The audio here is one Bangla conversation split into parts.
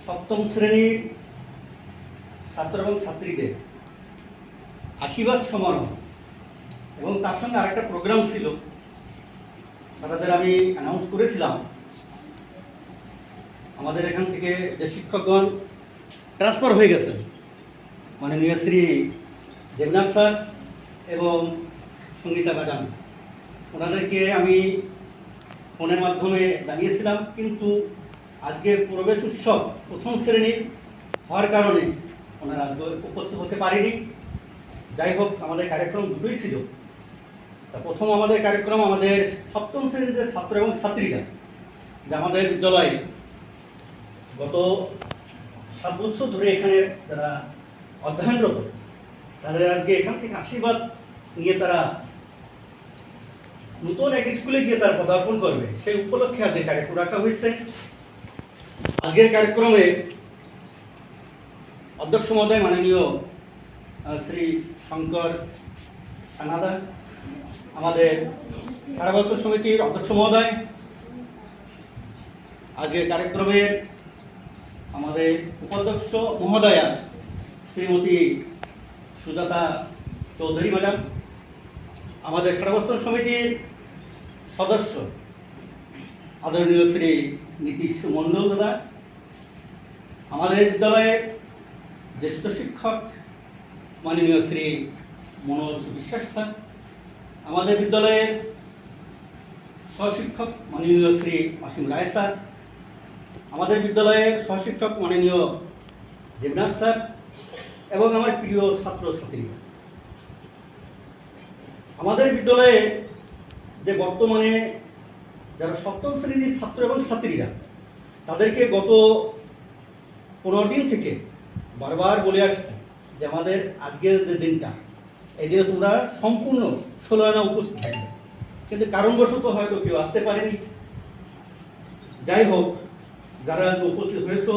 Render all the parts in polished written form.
সপ্তম শ্রেণীর ছাত্র এবং ছাত্রীদের আশীর্বাদ সমারোহ এবং তার সঙ্গে আরেকটা প্রোগ্রাম ছিল, তাদের আমি অ্যানাউন্স করেছিলাম। আমাদের এখান থেকে যে শিক্ষকগণ ট্রান্সফার হয়ে গেছেন, মাননীয় শ্রী দেবনাথ স্যার এবং সঙ্গীতা ম্যাডাম, ওনাদেরকে আমি ফোনের মাধ্যমে জানিয়েছিলাম, কিন্তু আজকে প্রবেশ উৎসব প্রথম শ্রেণীর হওয়ার কারণে ওনারা উপস্থিত হতে পারেনি। যাই হোক, আমাদের কার্যক্রম দুটোই ছিল। তা প্রথম আমাদের কার্যক্রম আমাদের সপ্তম শ্রেণীর যে ছাত্র এবং ছাত্রীরা, যে আমাদের বিদ্যালয়ে গত 7 বছর ধরে এখানে যারা অধ্যয়নরত, তাদের আজকে এখান থেকে আশীর্বাদ নিয়ে তারা নতুন এক স্কুলে গিয়ে তারা পদার্পণ করবে, সেই উপলক্ষে আজকে কার্যক্রম রাখা হয়েছে। আজকের কার্যক্রমে অধ্যক্ষ মহোদয় মাননীয় শ্রী শঙ্কর সানাদা, আমাদের সারা বছর সমিতির অধ্যক্ষ মহোদয়, আজকের কার্যক্রমের আমাদের উপাধ্যক্ষ মহোদয়া শ্রীমতী সুজাতা চৌধুরী ম্যাডাম, আমাদের সারা বছর সমিতির সদস্য আদরণীয় শ্রী নীতিশ মণ্ডল দাদা, আমাদের বিদ্যালয়ের জ্যেষ্ঠ শিক্ষক মাননীয় শ্রী মনোজ বিশ্বাস স্যার, আমাদের বিদ্যালয়ের সহশিক্ষক মাননীয় শ্রী অসীম রায় স্যার, আমাদের বিদ্যালয়ের সহশিক্ষক মাননীয় দেবনাথ স্যার এবং আমার প্রিয় ছাত্রছাত্রীরা। আমাদের বিদ্যালয়ে যে বর্তমানে যারা সপ্তম শ্রেণীর ছাত্র এবং ছাত্রীরা, তাদেরকে গত 15 দিন থেকে বারবার বলে আসছে যে আমাদের আজকের যে দিনটা, এই দিনে তোমরা সম্পূর্ণ 16 আনা উপস্থিত থাকবে, কিন্তু কারণবশত হয়তো কেউ আসতে পারেনি। যাই হোক, যারা উপস্থিত হয়েছ,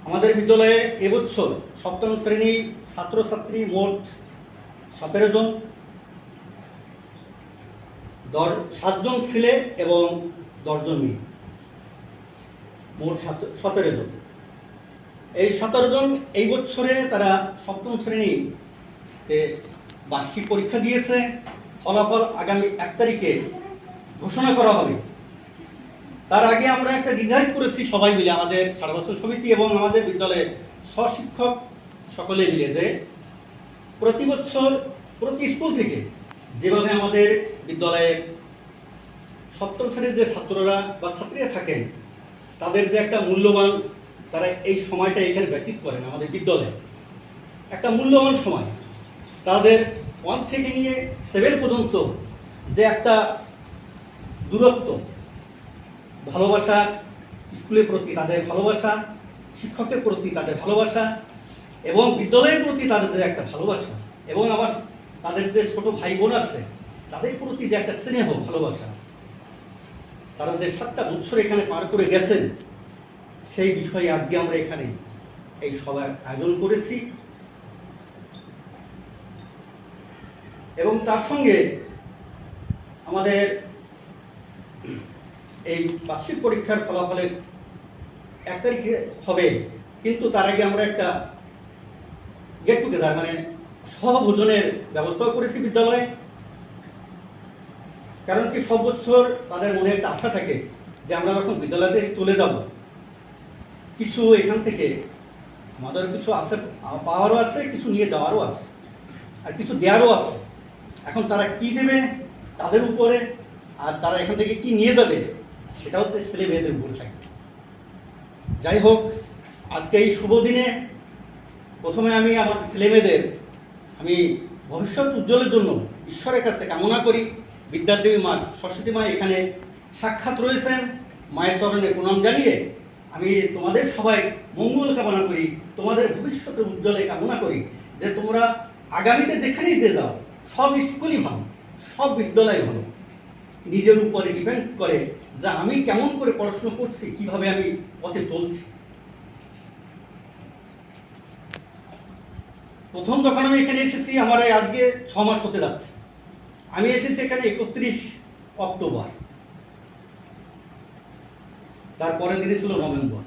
আমাদের বিদ্যালয়ে এবছর সপ্তম শ্রেণী ছাত্রছাত্রী মোট 17 জন, 7 জন ছেলে এবং 10 জন মেয়ে, মোট 17 জন। এই 17 জন এই বছরে তারা সপ্তম শ্রেণীতে বার্ষিক পরীক্ষা দিয়েছে। ফলাফল আগামী 1 তারিখে ঘোষণা করা হবে। তার আগে আমরা একটা নির্ধারিত করেছি সবাই মিলে, আমাদের সারা বছর সমিতি এবং আমাদের বিদ্যালয়ের সহশিক্ষক সকলে মিলে, যে প্রতি বছর প্রতি স্কুল থেকে যেভাবে আমাদের বিদ্যালয়ের সপ্তম শ্রেণীর যে ছাত্ররা বা ছাত্রীরা থাকেন, তাদের যে একটা মূল্যবান, তারা এই সময়টা এখানে ব্যতীত করেন আমাদের বিদ্যালয়ে, একটা মূল্যবান সময়, তাদের 1 থেকে নিয়ে 7 পর্যন্ত যে একটা দূরত্ব, ভালোবাসা, স্কুলের প্রতি তাদের ভালোবাসা, শিক্ষকের প্রতি তাদের ভালোবাসা এবং বিদ্যালয়ের প্রতি তাদের যে একটা ভালোবাসা, এবং আবার তাদের যে ছোট ভাই বোন আছে তাদের প্রতি যে একটা স্নেহ ভালোবাসা, তারা যে 7টা বছর এখানে পার করে গেছেন, সেই বিষয়ে আজকে আমরা এখানে এই সভার আয়োজন করেছি। এবং তার সঙ্গে আমাদের এই বার্ষিক পরীক্ষার ফলাফলের 1 তারিখে হবে, কিন্তু তার আগে আমরা একটা গেট টুগেদার মানে সহভোজনের ব্যবস্থাও করেছি বিদ্যালয়ে। কারণ কি, সব বছর তাদের মনে একটা আশা থাকে যে আমরা যখন বিদ্যালয়তে চলে যাব, কিছু এখান থেকে আমাদের কিছু আছে, পাওয়ারও আছে, কিছু নিয়ে যাওয়ারও আছে, আর কিছু দেওয়ারও আছে। এখন তারা কি দেবে তাদের উপরে, আর তারা এখান থেকে কি নিয়ে যাবে সেটা হচ্ছে ছেলে মেয়েদের উপরে থাকে। যাই হোক, আজকে এই শুভ দিনে প্রথমে আমি আমার ছেলে মেয়েদের আমি ভবিষ্যৎ উজ্জ্বলের জন্য ঈশ্বরের কাছে কামনা করি। বিদ্যাদেবী মা, সরস্বতী মা এখানে সাক্ষাৎ রয়েছেন, মায়ের চরণে প্রণাম জানিয়ে আমি তোমাদের সবাই মঙ্গল কামনা করি, তোমাদের ভবিষ্যতের উজ্জ্বলে কামনা করি, যে তোমরা আগামীতে যেখানেই যে যাও, সব স্কুলই ভালো, সব বিদ্যালয় ভালো। নিজের উপরে ডিপেন্ড করে যে আমি কেমন করে পড়াশোনা করছি, কিভাবে আমি পথে চলছি। প্রথম যখন আমি এখানে এসেছি, আমার আজকে 6 মাস হতে যাচ্ছে। আমি এসেছি এখানে 31 অক্টোবর। তারপরের দিনই ছিল নভেম্বর।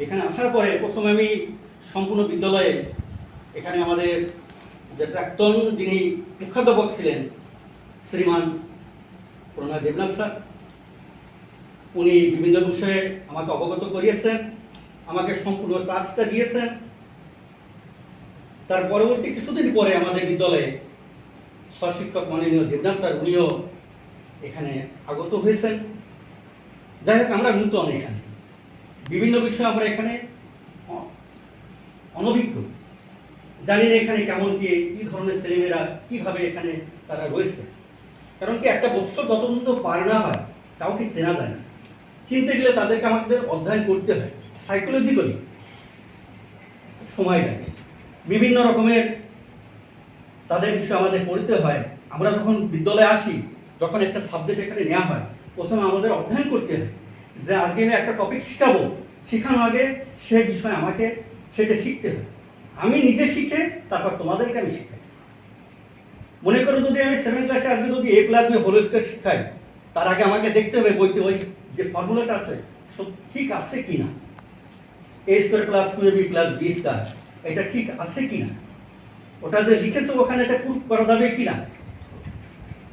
এখানে আসার পরে প্রথমে আমি সম্পূর্ণ বিদ্যালয়ে এখানে আমাদের যে প্রাক্তন যিনি মুখ্যাধ্যাপক ছিলেন শ্রীমান প্রণয় দেবনাথ স্যার, উনি বিভিন্ন বিষয়ে আমাকে অবগত করিয়েছেন, আমাকে সম্পূর্ণ চার্জটা দিয়েছেন। তার পরবর্তী কিছুদিন পরে আমাদের বিদ্যালয়ে সহশিক্ষক মাননীয় দেবনাথ স্যার উনিও এখানে আগত হয়েছেন। যাই হোক, আমরা নূতন, এখানে বিভিন্ন বিষয়ে আমরা এখানে অনভিজ্ঞ, জানি না এখানে কেমন কি ধরনের ছেলেমেয়েরা কিভাবে এখানে তারা রয়েছে। কারণ কি, একটা বৎসর যত পর্যন্ত পার না হয় কাউকে চেনা যায় না। চিনতে গেলে তাদেরকে আমাদের অধ্যয়ন করতে হয়, সাইকোলজিক্যালি সময় লাগে, বিভিন্ন রকমের তাদের বিষয়ে আমাদের পড়তে হয়। আমরা যখন বিদ্যালয়ে আসি, যখন একটা সাবজেক্ট এখানে নেওয়া হয়, প্রথমে আমাদের অধ্যয়ন করতে হয় যে আজকে আমি একটা টপিক শেখাবো, শেখানোর আগে সে বিষয়ে আমাকে সেটা শিখতে হয়। আমি নিজে শিখে তারপর তোমাদেরকে আমি শেখাই। মনে করো যদি আমি 7 ক্লাসে আজকে যদি a + b হোল স্কয়ার শেখাই, তার আগে আমাকে দেখতে হবে বইতে ওই যে ফর্মুলাটা আছে সব ঠিক আছে কিনা, a² + 2ab + b² এটা ঠিক আছে কিনা, ওটা যে লিখেছে ওখানে এটা প্রুফ করা যাবে কিনা।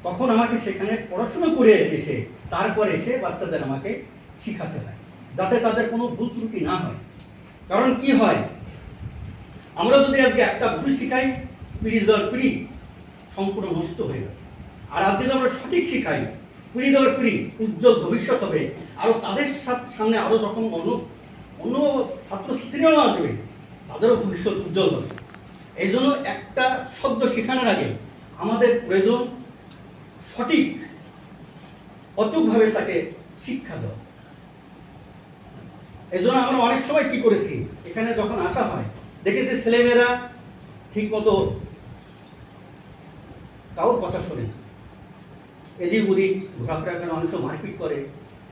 তখন আমাকে সেখানে পড়াশোনা করে এসে তারপরে এসে বাচ্চাদের আমাকে শিখাতে হয়, যাতে তাদের কোনো ভুল ত্রুটি না হয়। কারণ কি হয়, আমরা যদি আজকে একটা ভুল শিখাই, পিঁড়ির দর পিঁড়ি সম্পূর্ণ নষ্ট হয়ে যাবে। আর আজকে যদি আমরা সঠিক শিখাই, পিঁড়ি দর পিঁড়ি উজ্জ্বল ভবিষ্যৎ হবে। আরও তাদের সামনে আরও যখন অন্য ছাত্রছাত্রীরাও আসবে, তাদেরও ভবিষ্যৎ উজ্জ্বল হবে। এই জন্য একটা শব্দ শেখানোর আগে আমাদের প্রয়োজন সঠিক অচূকভাবে তাকে শিক্ষা দেওয়া। এই জন্য আমরা অনেক সময় কি করেছি, এখানে যখন আসা হয় দেখেছি ছেলেমেয়েরা ঠিক মতো কারোর কথা শোনে না, এদিক ওদিক ঘোরাফেরা করে, অনেক সময় মারপিট করে,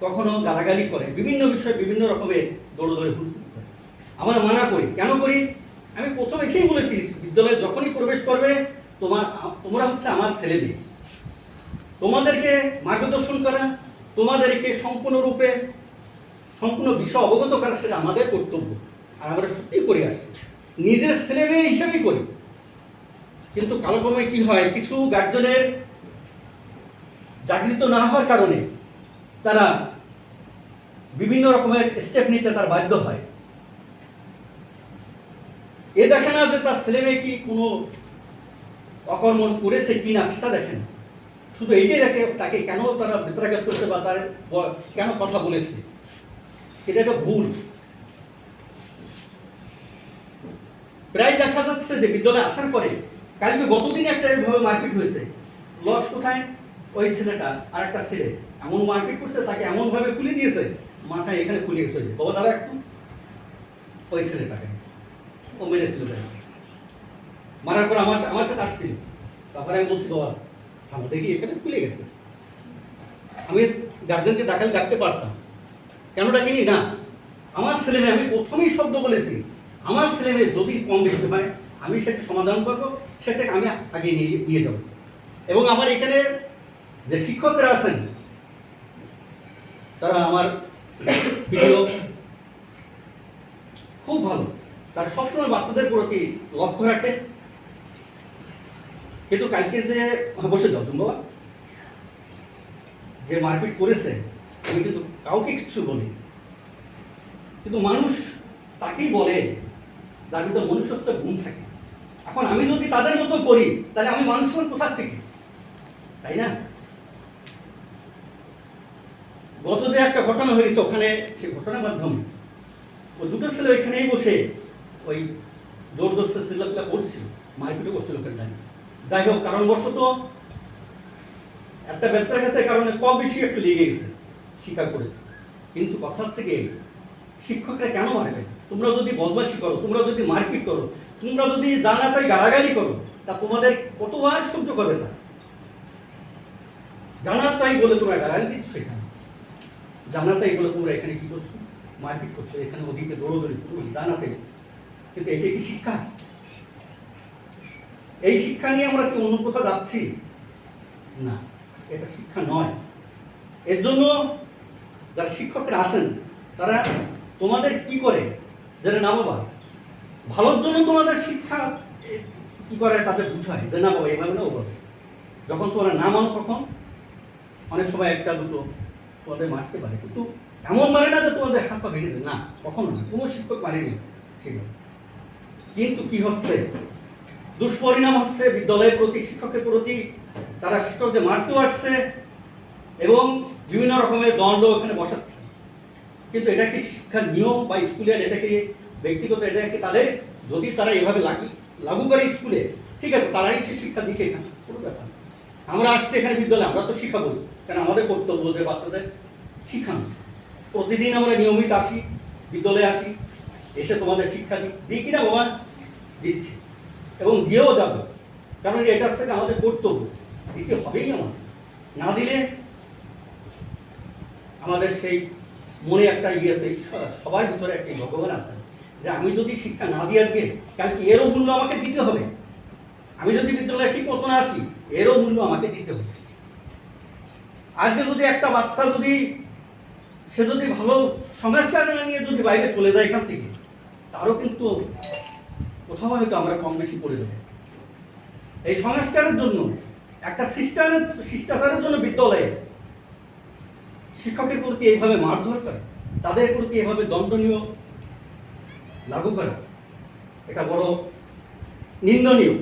কখনো গালাগালি করে, বিভিন্ন বিষয়ে বিভিন্ন রকমের দৌড়ে হুলফুল করে। আমরা মানা করি। কেন করি? আমি প্রথম এসেই বলেছি, বিদ্যালয়ে যখনই প্রবেশ করবে তোমরা হচ্ছে আমার ছেলে মেয়ে, তোমাদেরকে মার্গদর্শন করা, তোমাদেরকে সম্পূর্ণরূপে সম্পূর্ণ বিষয় অবগত করা সেটা আমাদের কর্তব্য। আর আমরা সত্যিই করে আসছি, নিজের ছেলে মেয়ে হিসেবেই করি। কিন্তু কালক্রমে কি হয়, কিছু গার্জেনের জাগৃত না হওয়ার কারণে তারা বিভিন্ন রকমের স্টেপ নিতে তার বাধ্য হয়। এ দেখে না যে তার ছেলে মেয়ে কি কোনো অকর্ম করেছে কিনা, সেটা দেখেন, শুধু এইটাই দেখে তাকে কেন তারা বেত্রাঘাত করছে বা তার কেন কথা বলেছে। এটা একটা ভুল। প্রায় দেখা যাচ্ছে যে বিদ্যালয়ে আসার পরে, কালকে গতদিন একটা এভাবে মারপিট হয়েছে। লস কোথায়? ওই ছেলেটা আর একটা ছেলে এমন মারপিট করছে, তাকে এমন ভাবে খুলে দিয়েছে, মাথায় এখানে খুলে গেছে। বাবা দাদা একটু ওই ছেলেটাকে ও মেরেছিল, মারার পর আমার কাছে আসছিল। তারপরে আমি বলছি, বাবা থামো, দেখি এখানে খুলে গেছে। আমি গার্জেনকে ডাকতে পারতাম, কেন ডাকিনি? না, আমার ছেলে মেয়ে, আমি প্রথমেই শব্দ বলেছি, আমার ছেলে মেয়ে যদি কম বেশি হয় আমি সেটা সমাধান করবো, সেটাকে আমি আগে নিয়ে যাব। এবং আমার এখানে যে শিক্ষকরা আছেন তারা আমার প্রিয়, খুব ভালো, তারা সবসময় বাচ্চাদের প্রতি লক্ষ্য রাখে। কিন্তু কালকে যে বসে যাও তুমি বাবা, যে মারপিট করেছে আমি কিন্তু কাউকে কিছু বলি, কিন্তু মানুষ তাকেই বলে যার ভিতরে মনুষ্যত্ব গুণ থাকে। এখন আমি যদি তাদের মতো করি তাহলে আমি মানুষ কোথা থেকে, তাই না? গত যে একটা ঘটনা হয়েছে ওখানে, সেই ঘটনার মাধ্যমে ওই দুটো ছেলে ওইখানেই বসে ওই জোর ছেলেগুলা করছিল, মারপিটও করছিল ওখানে দাঁড়িয়ে। যাই হোক, কারণবশত একটা ব্যত্রাঘাতের কারণে কম বেশি একটু লেগে গেছে, স্বীকার করেছে। কিন্তু কথা হচ্ছে কি, শিক্ষকরা কেন মারবে? তোমরা যদি বদমাশি করো, তোমরা যদি মারপিট করো, তোমরা যদি জানা তাই গালাগালি করো, তা তোমাদের কতবার সহ্য করবে? তা জানা তাই বলে তোমরা গালাগালি দিচ্ছ, এখানে জানা তাই বলে তোমরা এখানে কি করছো, মারপিট করছো, এখানে ওদিকে দৌড়োদৌড়ি জানাতে। কিন্তু এটা কি শিক্ষা? এই শিক্ষা নিয়ে আমরা কি অন্য কোথাও যাচ্ছি? না, এটা শিক্ষা নয়। এর জন্য যারা শিক্ষকরা আছেন তারা তোমাদের কি করে, যারা না বাবা ভালোর জন্য তোমাদের শিক্ষা কি করে তাদের বুঝায় যে না বাবা এভাবে না ওভাবে। যখন তোমরা না মানো তখন অনেক সময় একটা দুটো তোমাদের মারতে পারে, কিন্তু এমন মারে না যে তোমাদের হাত পা ভেঙে দেবে, না কখনো না, কোনো শিক্ষক মারেনি সেগুলো। কিন্তু কি হচ্ছে, দুষ্পরিণাম হচ্ছে বিদ্যালয়ের প্রতি, শিক্ষকের প্রতি। তারা শিক্ষকদের মারতেও আসছে এবং বিভিন্ন রকমের দণ্ড ওখানে বসাচ্ছে। কিন্তু এটা কি শিক্ষার নিয়ম বা স্কুলের, এটা কি ব্যক্তিগত, এটা কি তাদের, যদি তারা এভাবে লাগু করে স্কুলে ঠিক আছে, তারাই সে শিক্ষা দিকে, এখানে কোনো ব্যাপার না। আমরা আসছি এখানে বিদ্যালয়ে, আমরা তো শিক্ষা বলি, কারণ আমাদের কর্তব্য যে বাচ্চাদের শিখানো। প্রতিদিন আমরা নিয়মিত আসি, বিদ্যালয়ে আসি, এসে তোমাদের শিক্ষা দিই কিনা বাবা, দিচ্ছি এবং দিয়েও যাবো, কারণ এটা থেকে আমাদের কর্তব্য, দিতে হবেই আমার। না দিলে আমাদের সেই মনে একটা ইয়ে আছে, ঈশ্বর সবার ভিতরে একটা ভগবান আছে, যে আমি যদি শিক্ষা না দিয়ে আজকে কালকে এরও মূল্য আমাকে দিতে হবে। আমি যদি বিদ্যালয়ে ঠিক মতো না আসি এরও মূল্য আমাকে দিতে হবে। আজকে যদি একটা বাচ্চা যদি সে যদি ভালো সংস্কার না নিয়ে যদি বাইরে চলে যায় এখান থেকে, তারও কিন্তু কোথাও হয়তো আমরা কম বেশি পড়ে দেবো। এই সংস্কারের জন্য, একটা শিষ্টাচারের জন্য বিদ্যালয়ে শিক্ষকের প্রতি এইভাবে মারধর করা, তাদের প্রতি এভাবে দণ্ডনীয় লাগু করা, এটা বড় নিন্দনীয়।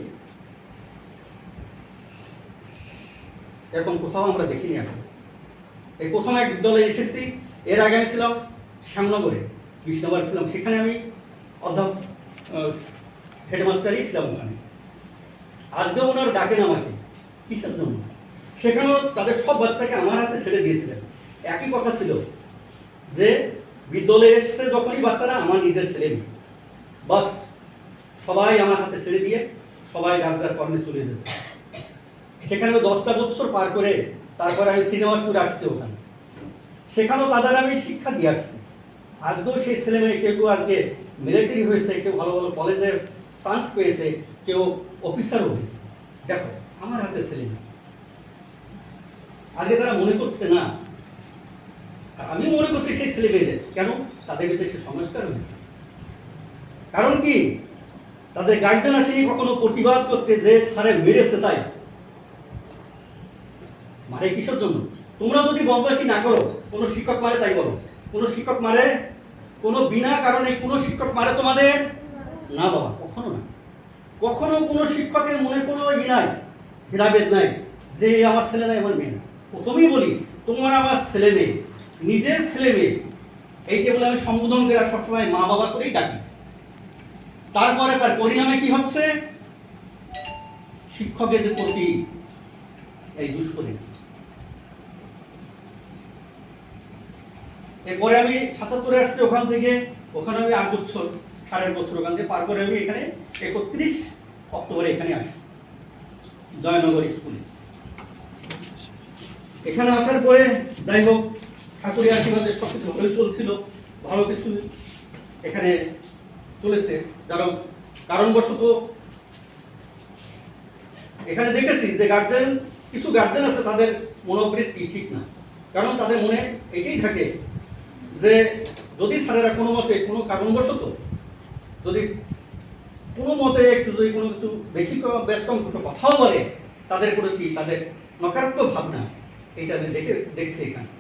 এরকম কোথাও আমরা দেখিনি এখন। এই প্রথম এক বিদ্যালয়ে এসেছি, এর আগে আমি ছিলাম শ্যামনগরে, বিষ্ণুবার ছিলাম, সেখানে আমি অধ্যাপক হেডমাস্টারই ছিলাম ওখানে। আজকেও ওনার ডাকেন আমাকে, কিসের জন্য? সেখানেও তাদের সব বাচ্চাকে আমার হাতে ছেড়ে দিয়েছিলেন। একই কথা ছিল যে বিদ্যালয়ে এসছে যখনই বাচ্চারা, আমার নিজের ছেলে মেয়ে, বাস সবাই আমার হাতে ছেড়ে দিয়ে সবাই যার যার কর্মে চলে যেত। সেখানে 10টা বছর পার করে তারপরে আমি সিনেমাসপুরে আসছি ওখানে, সেখানেও তাদের আমি শিক্ষা দিয়ে আসছি। আজকেও সেই ছেলে মেয়ে কেউ কেউ আজকে মিলিটারি হয়েছে, কেউ ভালো ভালো কলেজে চান্স পেয়েছে, কেউ অফিসারও হয়েছে। দেখো আমার হাতে ছেলে মেয়ে, আজকে তারা মনে করছে না, আর আমি মনে করছি সেই ছেলে মেয়েদের, কেন তাদের ভিতরে সে সংস্কার হয়েছে। কারণ কি, তাদের গার্জেন আসেনি কখনো প্রতিবাদ করতে যে স্যারে মেরেছে, তাই মারে কিসের জন্য? তোমরা যদি বদমাইশি না করো, কোনো শিক্ষক মারে তাই বলো, কোনো শিক্ষক মারে, কোনো বিনা কারণে কোনো শিক্ষক মারে তোমাদের? না বাবা, কখনো না। কখনো কোনো শিক্ষকের মনে কোনো নাই, ভেদাভেদ নাই যে আমার ছেলে নাই আমার মেয়ে না। প্রথমেই বলি তোমার আমার ছেলে মেয়ে, নিজের ছেলে মেয়ে, এইটা বলে আমি সম্বোধন করে সবসময় মা বাবা করেই ডাকি। তারপরে তার পরিণামে কি হচ্ছে, শিক্ষকের প্রতি এই দুষ্পরিণাম। এরপরে আমি ৭৭-এ আসছি, ওখান থেকে ওখানে আমি 8 বছর 8.5 বছর ওখান থেকে পার করে আমি এখানে 31 অক্টোবরে এখানে আসছি জয়নগর স্কুলে। এখানে আসার পরে যাই হোক ঠাকুরের আশীর্বাদে সব কিছু ভালোই চলছিল, ভালো কিছু এখানে চলেছে। যারা কারণবশত এখানে দেখেছি যে গার্জেন, কিছু গার্জেন আছে তাদের মনোবৃত্তি ঠিক না, কারণ তাদের মনে এটাই থাকে যে যদি স্যারেরা কোনো মতে কোনো কারণবশত যদি কোনো মতে একটু যদি কোনো কিছু বেশি বেশ কম একটু কথাও বলে, তাদের প্রতি তাদের নকারাত্মক ভাবনা, এটা আমি দেখছি এখানে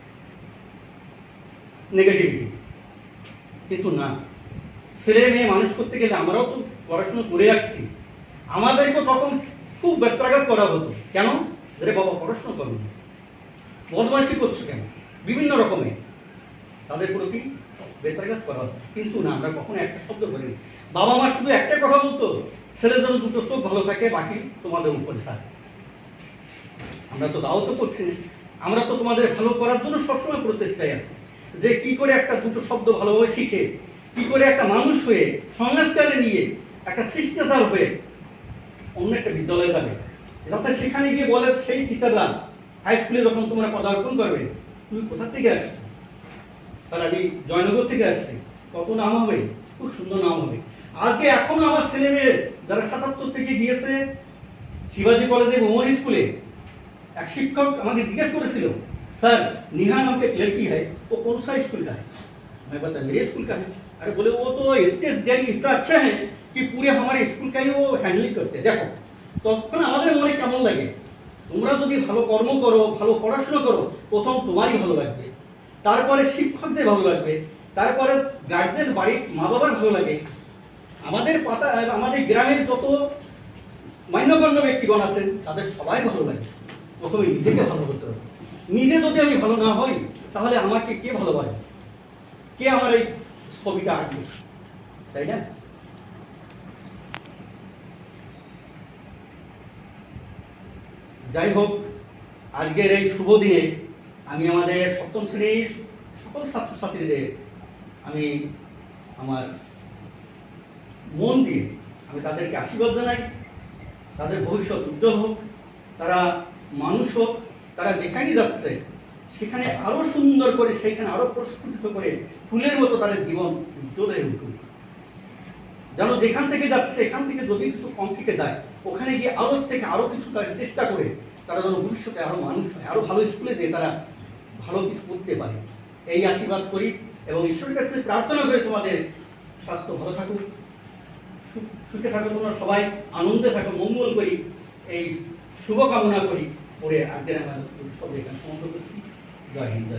নেগেটিভিটি। কিন্তু না, ছেলে মেয়ে মানুষ করতে গেলে আমরাও তো পড়াশোনা করে আসছি, আমাদেরকে তখন খুব ব্যত্রাঘাত করা হতো। কেন? যে বাবা পড়াশোনা করো না, বদমাইশি করছো কেন, বিভিন্ন রকমের তাদের প্রতি ব্যত্রাঘাত করা হতো। কিন্তু না, আমরা কখনো একটা শব্দ বলিনি। বাবা মা শুধু একটাই কথা বলতো, ছেলের জন্য দুটো চোখ ভালো থাকে, বাকি তোমাদের উপরে স্যার। আমরা তো দাও তো করছি না, আমরা তো তোমাদের ভালো করার জন্য সবসময় প্রচেষ্টায় আছি, যে কি করে একটা দুটো শব্দ ভালোভাবে শিখে, কি করে একটা মানুষ হয়ে সংস্কারে নিয়ে একটা শিষ্টাচার হয়ে অন্য একটা বিদ্যালয়ে যাবে, যাতে সেখানে গিয়ে বলে সেই টিচাররা হাই স্কুলে যখন তোমরা পদার্পণ করবে, তুমি কোথা থেকে আসছো? স্যার আমি জয়নগর থেকে আসছি। কত নাম হবে, খুব সুন্দর নাম হবে। আজকে এখনো আমার ছেলে মেয়ে যারা ৭৭ থেকে গিয়েছে শিবাজি কলেজে ওমর স্কুলে, এক শিক্ষক আমাকে জিজ্ঞেস করেছিল, सर नेहा नाम की एक लड़की है, वो कौन सा स्कूल का है? मैं बता मेरे स्कूल का है। अरे बोले वो तो स्टेज डेयर इतना अच्छा है कि पूरे हमारे स्कूल का ही वो হ্যান্ডেল করতে। দেখো তখন আমাদের মনে কেমন লাগে, তোমরা যদি ভালো কর্ম করো, ভালো পড়াশোনা করো, প্রথম তোমারই ভালো লাগবে, তারপরে শিক্ষকদের ভালো লাগবে, তারপরে গার্জেন বাড়ির মা বাবার ভালো লাগে, আমাদের পাতা আমাদের গ্রামের যত মান্যগণ্য ব্যক্তিগণ আছেন তাদের সবাই ভালো লাগে। প্রথমে নিজেকে ভালো করতে হবে। নিজে যদি আমি ভালো না হই তাহলে আমাকে কে ভালোবাসবে, কে আমার এই ছবিটা আঁকবে, তাই না? যাই হোক, আজকের এই শুভ দিনে আমি আমাদের সপ্তম শ্রেণীর সকল ছাত্রছাত্রীদের আমি আমার মন দিয়ে আমি তাদেরকে আশীর্বাদ জানাই। তাদের ভবিষ্যৎ উজ্জ্বল হোক, তারা মানুষ হোক, তারা যেখানেই যাচ্ছে সেখানে আরো সুন্দর করে, সেখানে আরো প্রস্ফুটিত করে ফুলের মতো তাদের জীবন উজ্জ্বল হয়ে উঠুক। যেন যেখান থেকে যাচ্ছে এখান থেকে যদি কিছু কম থেকে যায়, ওখানে গিয়ে আরো থেকে আরো কিছু চেষ্টা করে তারা যেন ভবিষ্যতে আরো মানুষ হয়, আরো ভালো স্কুলে যেয়ে তারা ভালো কিছু করতে পারে, এই আশীর্বাদ করি এবং ঈশ্বরের কাছে প্রার্থনা করি তোমাদের স্বাস্থ্য ভালো থাকুক, সুখে থাকো, তোমরা সবাই আনন্দে থাকো, মঙ্গল করি, এই শুভকামনা করি করে আজকের আমার উৎসব এখানে সমাপ্ত করছি। জয় হিন্দ।